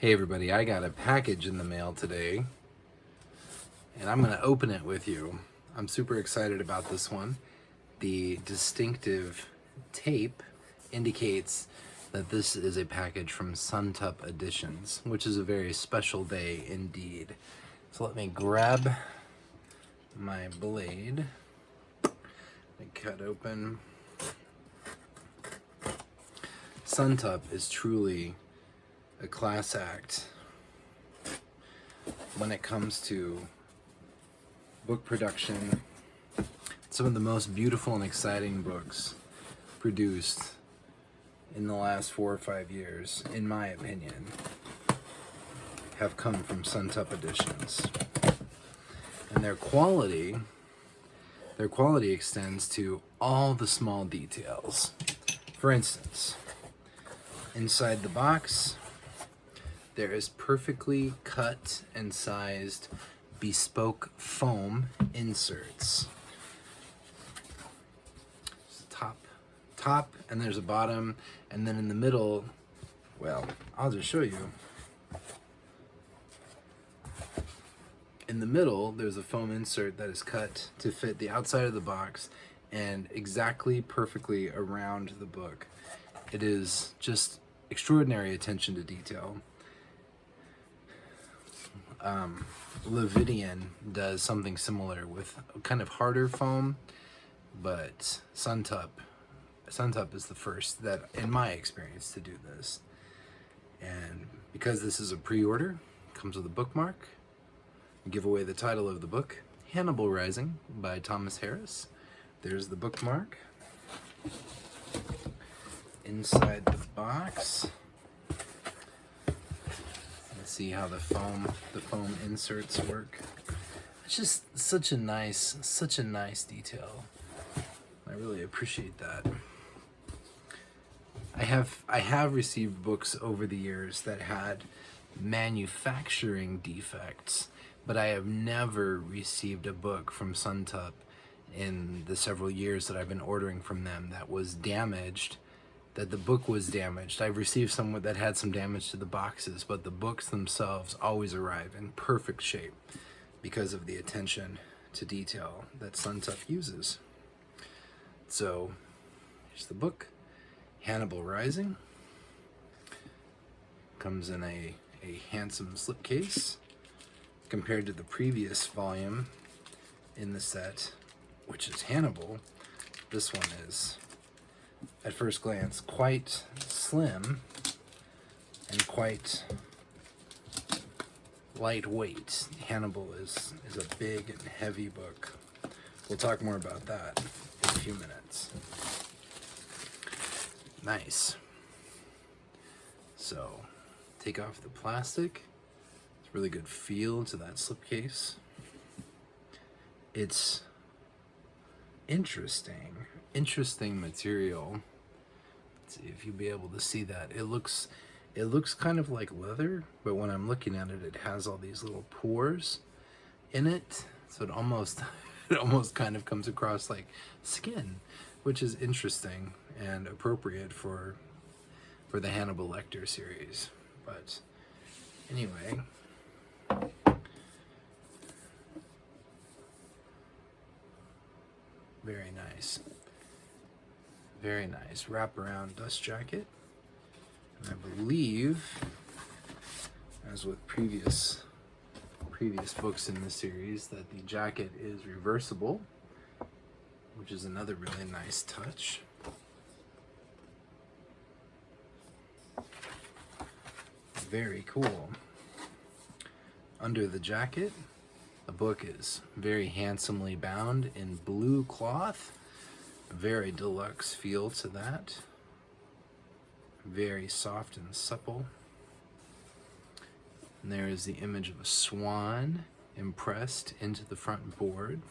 Hey everybody, I got a package in the mail today and I'm going to open it with you. I'm super excited about this one. The distinctive tape indicates that this is a package from Suntup Editions, which is a very special day indeed. So let me grab my blade and cut open. Suntup is truly a class act when it comes to book production. Some of the most beautiful and exciting books produced in the last 4 or 5 years, in my opinion, have come from Suntup Editions. And their quality extends to all the small details. For instance, inside the box, there is perfectly cut and sized bespoke foam inserts. Top, and there's a bottom, and then in the middle, well, I'll just show you. In the middle, there's a foam insert that is cut to fit the outside of the box and exactly perfectly around the book. It is just extraordinary attention to detail. Levidian does something similar with kind of harder foam, but Suntup is the first that, in my experience, to do this. And because this is a pre-order, it comes with a bookmark. I give away the title of the book, Hannibal Rising by Thomas Harris. There's the bookmark. Inside the box, let's see how the foam inserts work. It's just such a nice detail. I really appreciate that. I have received books over the years that had manufacturing defects, but I have never received a book from Suntup in the several years that I've been ordering from them that was damaged, that the book was damaged. I've received some that had some damage to the boxes, but the books themselves always arrive in perfect shape because of the attention to detail that Suntup uses. So here's the book, Hannibal Rising. Comes in a handsome slipcase compared to the previous volume in the set, which is Hannibal. This one is, at first glance, quite slim and quite lightweight. Hannibal is a big and heavy book. We'll talk more about that in a few minutes. Nice. So, take off the plastic. It's a really good feel to that slipcase. It's interesting material. Let's see if you'll be able to see that. It looks kind of like leather, but when I'm looking at it, it has all these little pores in it, so it almost kind of comes across like skin, which is interesting and appropriate for the Hannibal Lecter series. But anyway, very nice wraparound dust jacket. And I believe, as with previous books in the series, that the jacket is reversible, which is another really nice touch. Very cool. Under the jacket, the book is very handsomely bound in blue cloth. Very deluxe feel to that. Very soft and supple. And there is the image of a swan impressed into the front board.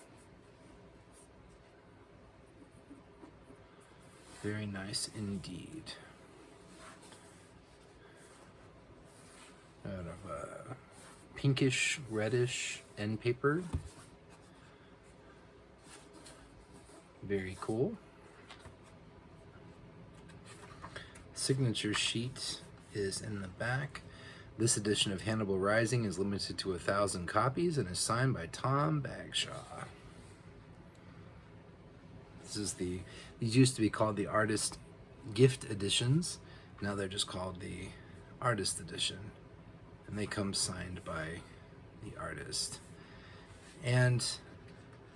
Very nice indeed. Out of a pinkish reddish end paper. Very cool. Signature sheet is in the back. This edition of Hannibal Rising is limited to 1,000 copies and is signed by Tom Bagshaw. These used to be called the Artist Gift Editions. Now they're just called the Artist Edition. And they come signed by the artist. And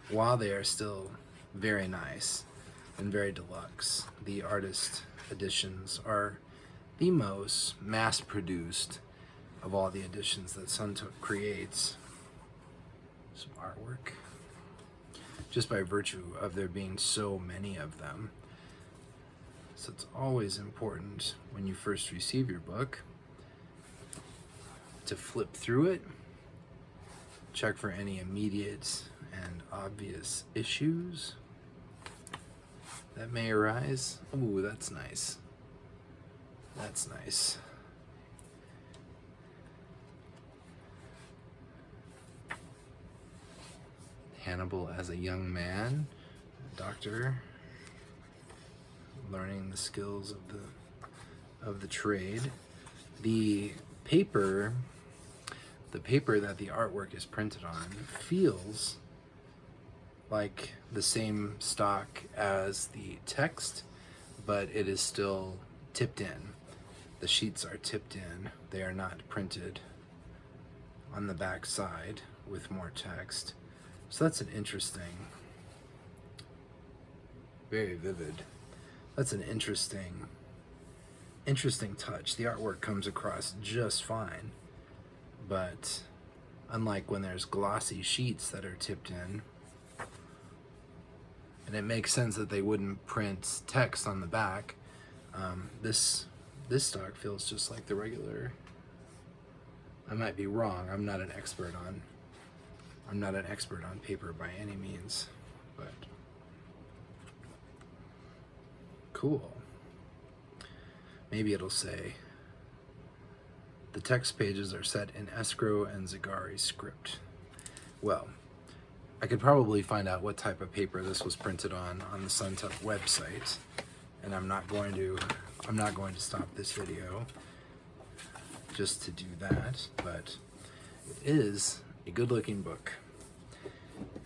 while they are still very nice and very deluxe, the Artist Editions are the most mass-produced of all the editions that Suntup creates. Some artwork. Just by virtue of there being so many of them. So it's always important when you first receive your book to flip through it, check for any immediate and obvious issues that may arise. Ooh, that's nice. That's nice. Hannibal as a young man, doctor, learning the skills of the trade. The paper that the artwork is printed on feels like the same stock as the text, but it is still tipped in. The sheets are tipped in. They are not printed on the back side with more text. So that's an interesting, very vivid. That's an interesting touch. The artwork comes across just fine, but unlike when there's glossy sheets that are tipped in, and it makes sense that they wouldn't print text on the back, this stock feels just like the regular. I might be wrong. I'm not an expert on paper by any means, but cool. Maybe it'll say the text pages are set in escrow and Zagari script. Well, I could probably find out what type of paper this was printed on the Suntup website, and I'm not going to stop this video just to do that, but it is a good-looking book.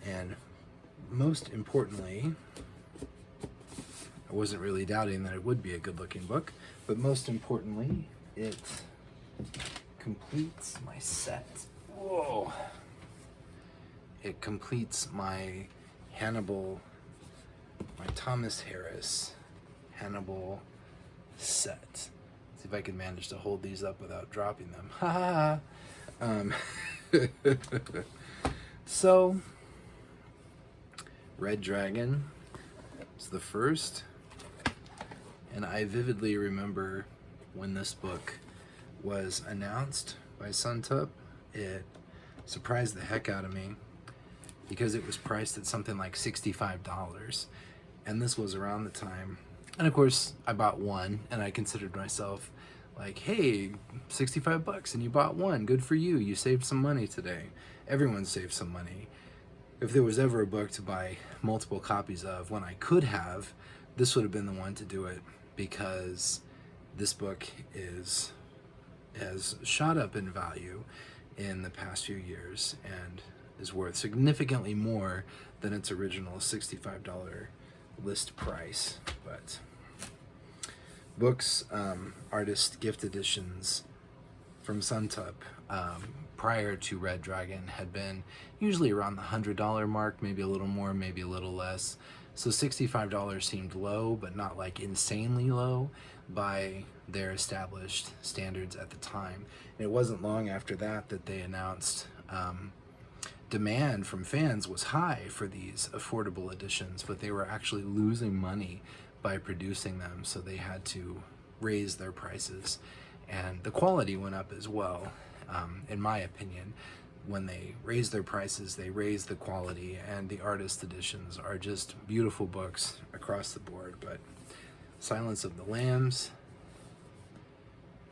And most importantly, I wasn't really doubting that it would be a good-looking book, but most importantly, it completes my set. Whoa! It completes my Hannibal, my Thomas Harris Hannibal set. See if I can manage to hold these up without dropping them. Ha ha! So, Red Dragon is the first, and I vividly remember when this book was announced by Suntup. It surprised the heck out of me because it was priced at something like $65, and this was around the time. And of course, I bought one, and I considered myself like, hey, $65 and you bought one, good for you, you saved some money today. Everyone saved some money. If there was ever a book to buy multiple copies of when I could have, this would have been the one to do it, because this book has shot up in value in the past few years and is worth significantly more than its original $65 list price. But books, artist gift editions from Suntup prior to Red Dragon had been usually around the $100 mark, maybe a little more, maybe a little less. So $65 seemed low, but not like insanely low by their established standards at the time. And it wasn't long after that that they announced demand from fans was high for these affordable editions, but they were actually losing money by producing them, so they had to raise their prices. And the quality went up as well, in my opinion. When they raised their prices, they raised the quality, and the artist editions are just beautiful books across the board. But Silence of the Lambs,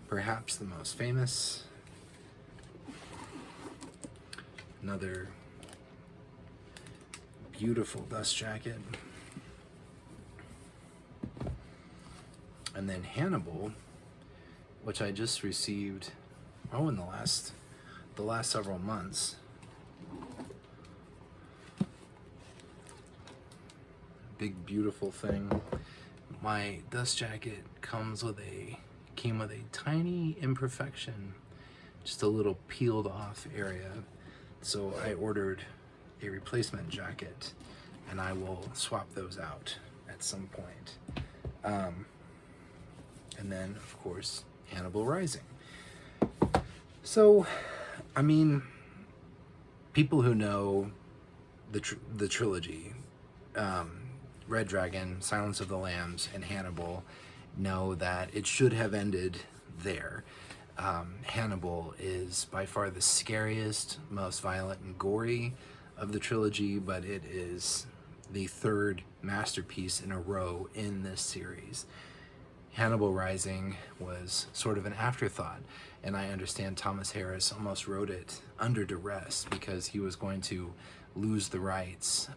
perhaps the most famous. Another beautiful dust jacket. And then Hannibal, which I just received in the last several months. Big beautiful thing. My dust jacket came with a tiny imperfection, just a little peeled off area. So I ordered a replacement jacket, and I will swap those out at some point. And then, of course, Hannibal Rising. So, I mean, people who know the trilogy, Red Dragon, Silence of the Lambs, and Hannibal, know that it should have ended there. Hannibal is by far the scariest, most violent and gory of the trilogy, but it is the third masterpiece in a row in this series. Hannibal Rising was sort of an afterthought, and I understand Thomas Harris almost wrote it under duress because he was going to lose the rights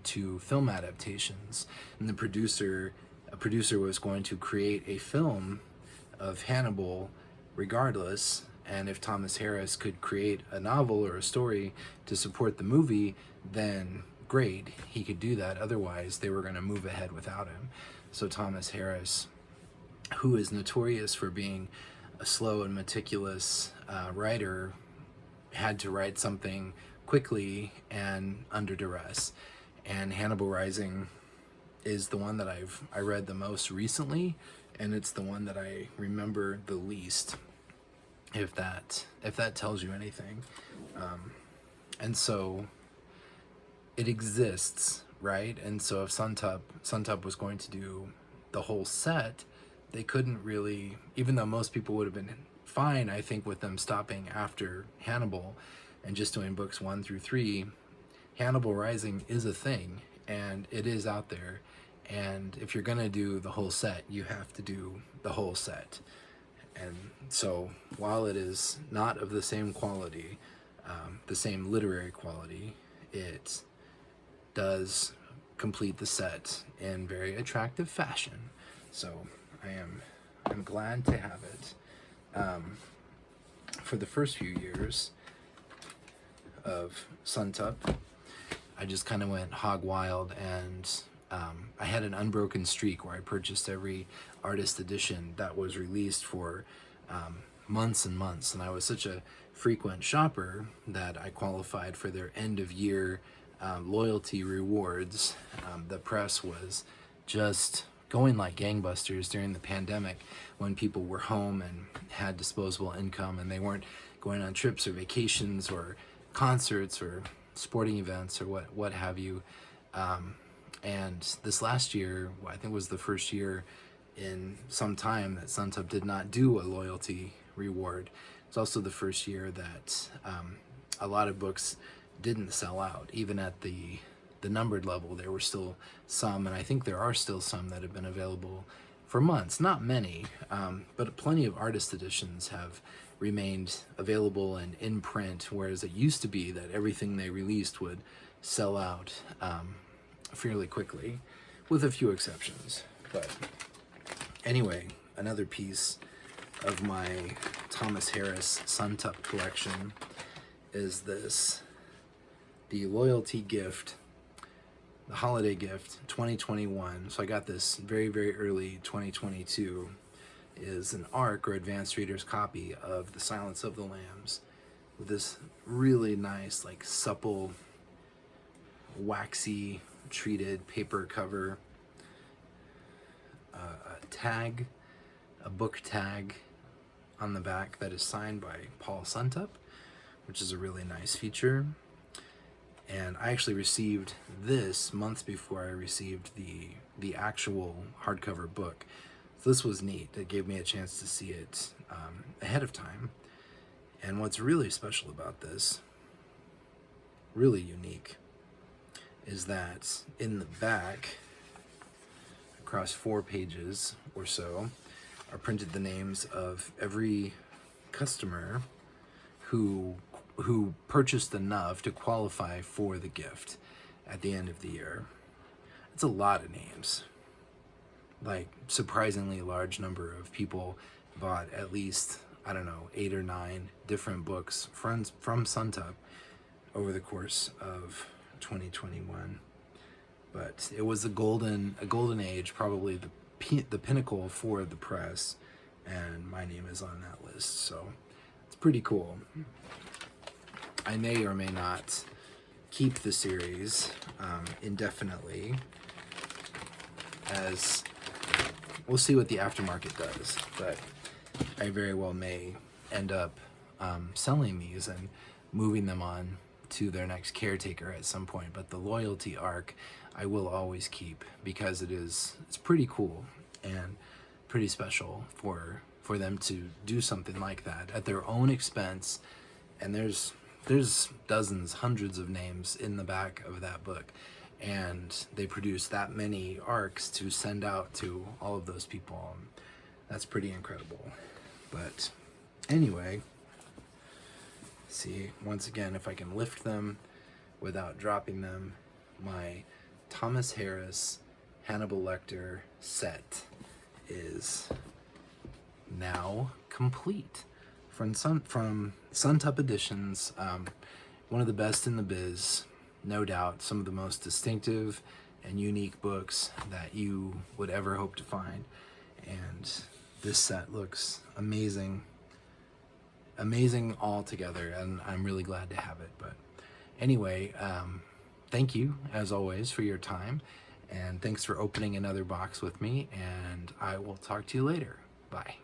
to film adaptations, and a producer was going to create a film of Hannibal regardless, and if Thomas Harris could create a novel or a story to support the movie, then great, he could do that. Otherwise, they were going to move ahead without him. So Thomas Harris, who is notorious for being a slow and meticulous writer, had to write something quickly and under duress. And Hannibal Rising is the one that I read the most recently, and it's the one that I remember the least, if that tells you anything. And so it exists, right? And so if Suntup was going to do the whole set, they couldn't really, even though most people would have been fine, I think, with them stopping after Hannibal and just doing books 1 through 3, Hannibal Rising is a thing, and it is out there. And if you're gonna do the whole set, you have to do the whole set. And so while it is not of the same quality, the same literary quality, it does complete the set in very attractive fashion. So I'm glad to have it. For the first few years of Suntup, I just kind of went hog wild, and I had an unbroken streak where I purchased every artist edition that was released for months and months, and I was such a frequent shopper that I qualified for their end of year loyalty rewards. The press was just going like gangbusters during the pandemic when people were home and had disposable income, and they weren't going on trips or vacations or concerts or sporting events or what have you. And this last year, I think, was the first year in some time that Suntup did not do a loyalty reward. It's also the first year that a lot of books didn't sell out. Even at the numbered level, there were still some, and I think there are still some that have been available for months. Not many, but plenty of artist editions have remained available and in print, whereas it used to be that everything they released would sell out fairly quickly, with a few exceptions. But anyway, another piece of my Thomas Harris Suntup collection is this, the loyalty gift, the holiday gift 2021. So I got this very, very early 2022, is an ARC or advanced reader's copy of The Silence of the Lambs, with this really nice, like, supple, waxy treated paper cover, a book tag on the back that is signed by Paul Suntup, which is a really nice feature. And I actually received this months before I received the actual hardcover book. So this was neat. It gave me a chance to see it ahead of time. And what's really special about this, really unique, is that in the back, across 4 pages or so, are printed the names of every customer who purchased enough to qualify for the gift at the end of the year. It's a lot of names. Like, surprisingly large number of people bought at least I don't know, 8 or 9 different books from Suntup over the course of 2021. But it was a golden age, probably the pinnacle for the press, and my name is on that list, so it's pretty cool. I may or may not keep the series indefinitely, as we'll see what the aftermarket does, but I very well may end up selling these and moving them on to their next caretaker at some point. But the loyalty arc I will always keep, because it's pretty cool and pretty special for them to do something like that at their own expense. And there's dozens, hundreds of names in the back of that book, and they produce that many arcs to send out to all of those people. That's pretty incredible. But anyway, see once again if I can lift them without dropping them. My Thomas Harris Hannibal Lecter set is now complete from Suntup Editions. One of the best in the biz, no doubt. Some of the most distinctive and unique books that you would ever hope to find. And this set looks amazing all together, and I'm really glad to have it. But anyway, thank you as always for your time, and thanks for opening another box with me, and I will talk to you later. Bye.